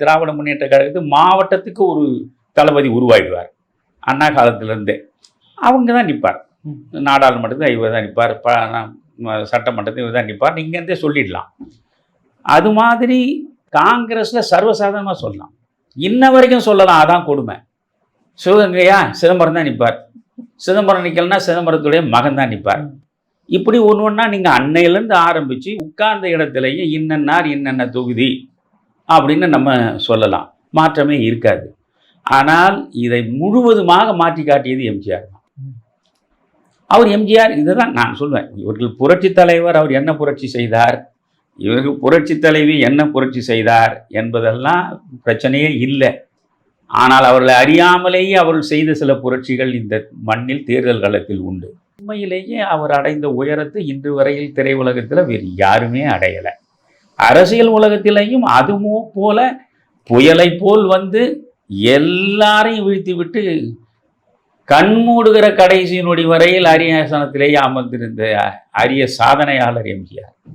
திராவிட முன்னேற்ற கழகத்துக்கு மாவட்டத்துக்கு ஒரு தளபதி உருவாயிடுவார். அண்ணா காலத்திலேருந்தே அவங்க தான் நிற்பார். நாடாளுமன்றத்தில் இவர் தான் நிற்பார், சட்டமன்றத்தில் இவர் தான் நிற்பார். இங்கேருந்தே சொல்லிடலாம். அது மாதிரி காங்கிரஸில் சர்வசாதாரணமாக சொல்லலாம், இன்ன வரைக்கும் சொல்லலாம். அதான் கொடுமை. சிவகங்கையா சிதம்பரம் தான் நிற்பார், சிதம்பரம் நிற்கலன்னா சிதம்பரத்துடைய மகன் தான் நிற்பார். இப்படி ஒன்று ஒன்றா நீங்கள் அன்னையிலேருந்து ஆரம்பித்து உட்கார்ந்த இடத்துலையே இன்னன்னார் இன்னென்ன தொகுதி அப்படின்னு நம்ம சொல்லலாம். மாற்றமே இருக்காது. ஆனால் இதை முழுவதுமாக மாற்றி காட்டியது எம்ஜிஆர் தான். அவர் எம்ஜிஆர் இதை தான் நான் சொல்வேன். இவர்கள் புரட்சி தலைவர், அவர் என்ன புரட்சி செய்தார், இவர்கள் புரட்சி தலைவி என்ன புரட்சி செய்தார் என்பதெல்லாம் பிரச்சனையே இல்லை. ஆனால் அவர்களை அறியாமலேயே அவர்கள் செய்த சில புரட்சிகள் இந்த மண்ணில் தேர்தல் களத்தில் உண்டு. உண்மையிலேயே அவர் அடைந்த உயரத்தை இன்று வரையில் திரையுலகத்தில் வேறு யாருமே அடையலை. அரசியல் உலகத்திலையும் அதுவும் போல புயலை போல் வந்து எல்லாரையும் வீழ்த்தி விட்டு கண்மூடுகிற கடைசி நொடி வரையில் அரியாசனத்திலேயே அமர்ந்திருந்த அரிய சாதனையாளர் எம்ஜிஆர்.